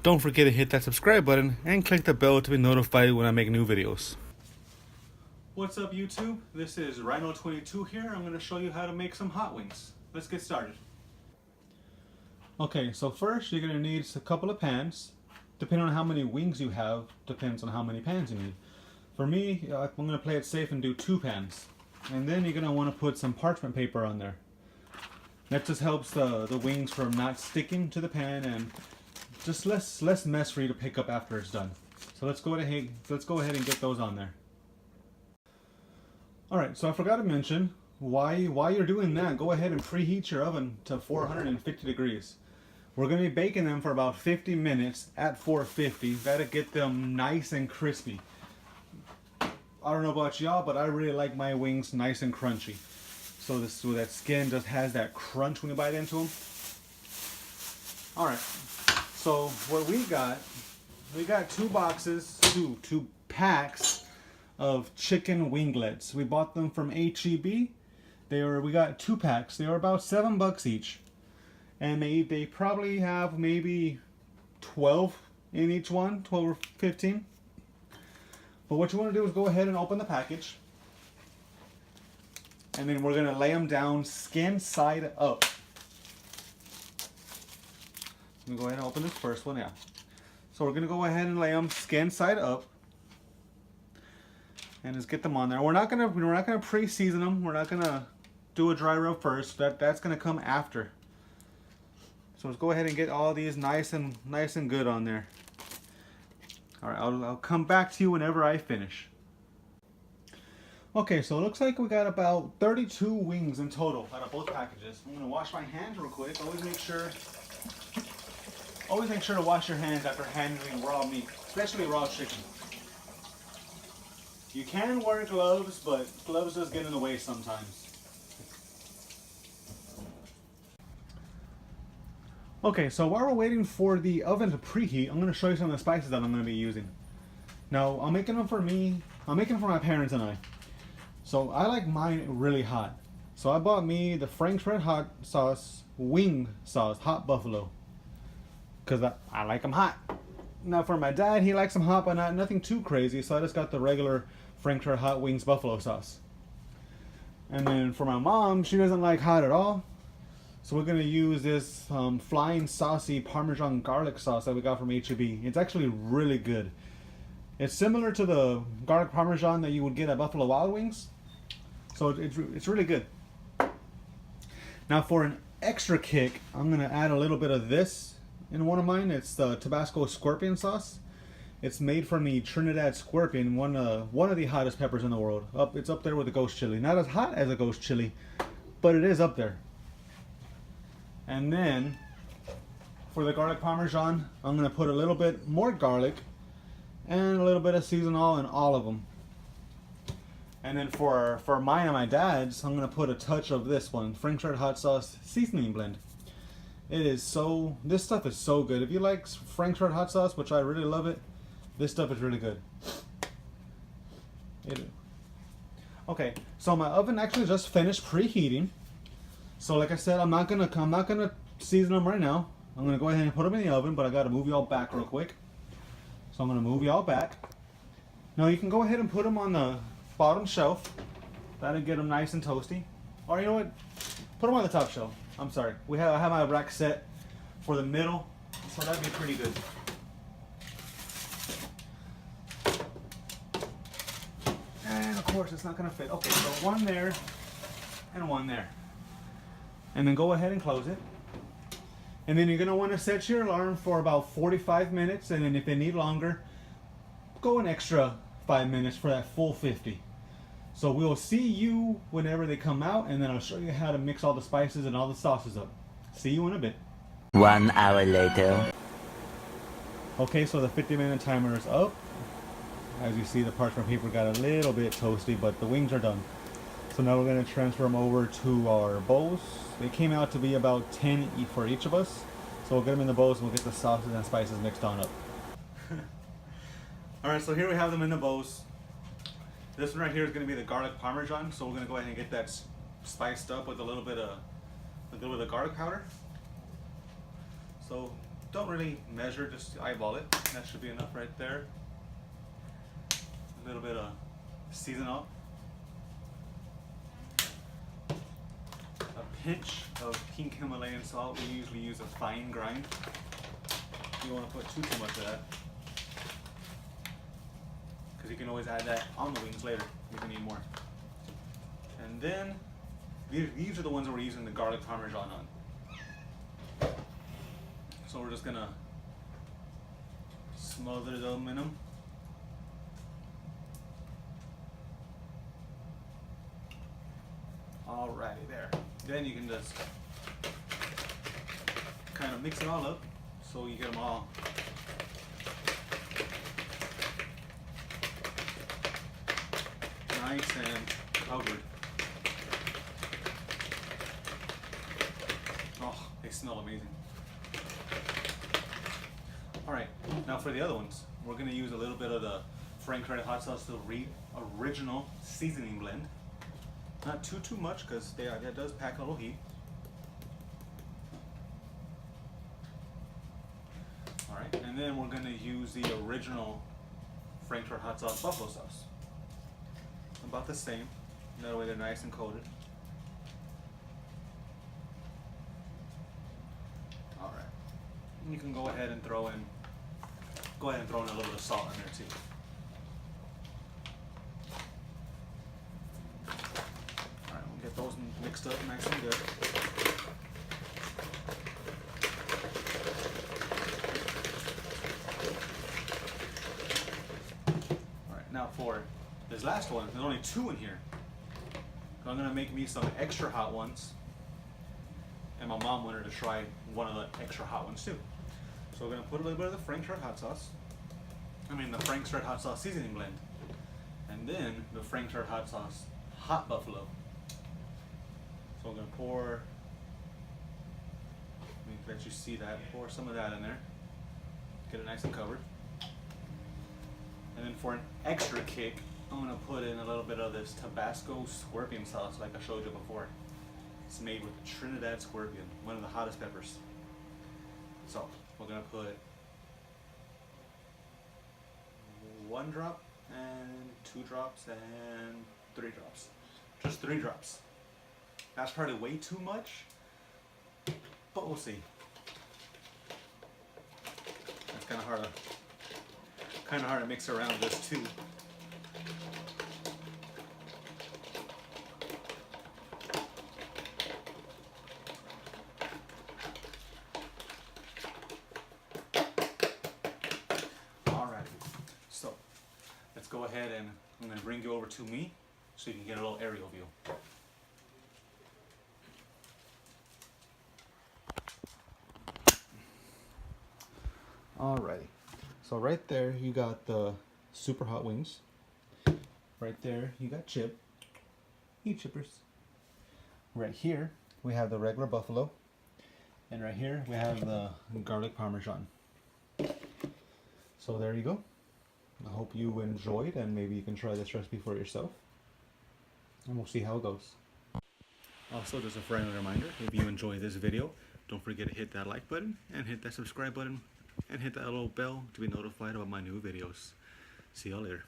don't forget to hit that subscribe button and click the bell to be notified when I make new videos. What's up YouTube? This is Rhino22 here. I'm going to show you how to make some hot wings. Let's get started. Okay, so first you're going to need a couple of pans. Depending on how many wings you have, depends on how many pans you need. For me, I'm going to play it safe and do 2 pans. And then you're going to want to put some parchment paper on there. That just helps the wings from not sticking to the pan and just less mess for you to pick up after it's done. So let's go ahead and get those on there. Alright, so I forgot to mention, while you're doing that, go ahead and preheat your oven to 450 degrees. We're going to be baking them for about 50 minutes at 450. That'll get them nice and crispy. I don't know about y'all, but I really like my wings nice and crunchy. So that skin just has that crunch when you bite into them. Alright, so what we got 2 packs of chicken winglets. We bought them from HEB. We got 2 packs. They were about $7 each. And they probably have maybe 12 in each one, 12 or 15. But what you want to do is go ahead and open the package. And then we're going to lay them down skin side up. Let me go ahead and open this first one, yeah. So we're going to go ahead and lay them skin side up. And just get them on there. We're not gonna pre-season them. We're not gonna do a dry rub first. That's gonna come after. So let's go ahead and get all these nice and good on there. All right, I'll come back to you whenever I finish. Okay, so it looks like we got about 32 wings in total out of both packages. I'm gonna wash my hands real quick. Always make sure to wash your hands after handling raw meat, especially raw chicken. You can wear gloves, but gloves just get in the way sometimes. Okay, so while we're waiting for the oven to preheat, I'm going to show you some of the spices that I'm going to be using. Now, I'm making them for me. I'm making them for my parents and I. So I like mine really hot. So I bought me the Frank's Red Hot sauce, wing sauce, hot buffalo. Because I like them hot. Now for my dad, he likes them hot, but nothing too crazy. So I just got the regular Frank's Red Hot Wings buffalo sauce. And then for my mom, she doesn't like hot at all. So we're going to use this flying saucy Parmesan garlic sauce that we got from HEB. It's actually really good. It's similar to the garlic Parmesan that you would get at Buffalo Wild Wings. So it's really good. Now for an extra kick, I'm going to add a little bit of this in one of mine. It's the Tabasco Scorpion sauce. It's made from the Trinidad Scorpion, one of the hottest peppers in the world. It's up there with the ghost chili. Not as hot as a ghost chili, but it is up there. And then, for the garlic Parmesan, I'm going to put a little bit more garlic and a little bit of seasonal in all of them. And then for mine and my dad's, I'm going to put a touch of this one, Frank's Red Hot Sauce Seasoning Blend. This stuff is so good. If you like Frank's Red Hot Sauce, which I really love it, this stuff is really good. Okay, so my oven actually just finished preheating. So like I said, I'm not gonna season them right now. I'm gonna go ahead and put them in the oven, but I gotta move y'all back real quick. So I'm gonna move y'all back. Now you can go ahead and put them on the bottom shelf. That'll get them nice and toasty. Or you know what? Put them on the top shelf. I'm sorry. I have my rack set for the middle, so that'd be pretty good. And of course it's not gonna fit. Okay, so one there and one there. And then go ahead and close it. And then you're gonna wanna set your alarm for about 45 minutes, and then if they need longer, go an extra 5 minutes for that full 50. So we'll see you whenever they come out, and then I'll show you how to mix all the spices and all the sauces up. See you in a bit. 1 hour later. Okay, so the 50-minute timer is up. As you see, the parchment paper got a little bit toasty, but the wings are done. So now we're going to transfer them over to our bowls. They came out to be about 10 for each of us. So we'll get them in the bowls and we'll get the sauces and spices mixed on up. Alright, so here we have them in the bowls. This one right here is going to be the garlic Parmesan. So we're going to go ahead and get that spiced up with a little bit of garlic powder. So don't really measure, just eyeball it. That should be enough right there. A little bit of season up. A pinch of pink Himalayan salt. We usually use a fine grind. You don't want to put too much of that, because you can always add that on the wings later if you need more. And then these are the ones that we're using the garlic parmesan on. So we're just gonna smother them in them. Alrighty, there. Then you can just kind of mix it all up so you get them all nice and covered. Oh, they smell amazing. Alright, now for the other ones, we're going to use a little bit of the Frank's Red Hot Sauce, the original seasoning blend. Not too much, because that does pack a little heat. Alright, and then we're going to use the original Frank's Red Hot Sauce buffalo sauce. About the same, that way they're nice and coated. Alright, you can go ahead and throw in a little bit of salt in there too. Alright, we'll get those mixed up nice and good. Alright, now for this last one, there's only 2 in here. So I'm gonna make me some extra hot ones. And my mom wanted to try one of the extra hot ones too. So we're gonna put a little bit of the Frank's Red Hot Sauce. The Frank's Red Hot Sauce seasoning blend. And then the Frank's Red Hot Sauce hot buffalo. So I'm gonna pour, let me let you see that, pour some of that in there. Get it nice and covered. And then for an extra kick, I'm gonna put in a little bit of this Tabasco scorpion sauce like I showed you before. It's made with Trinidad scorpion, one of the hottest peppers. So we're gonna put 1 drop and 2 drops and 3 drops. Just 3 drops. That's probably way too much, but we'll see. It's kind of hard to mix around this too. So let's go ahead and I'm going to bring you over to me so you can get a little aerial view. Alrighty, so right there you got the super hot wings. Right there you got chip. Eat chippers. Right here we have the regular buffalo. And right here we have the garlic parmesan. So there you go. I hope you enjoyed, and maybe you can try this recipe for yourself. And we'll see how it goes. Also, just a friendly reminder, if you enjoy this video, don't forget to hit that like button and hit that subscribe button and hit that little bell to be notified about my new videos. See y'all later.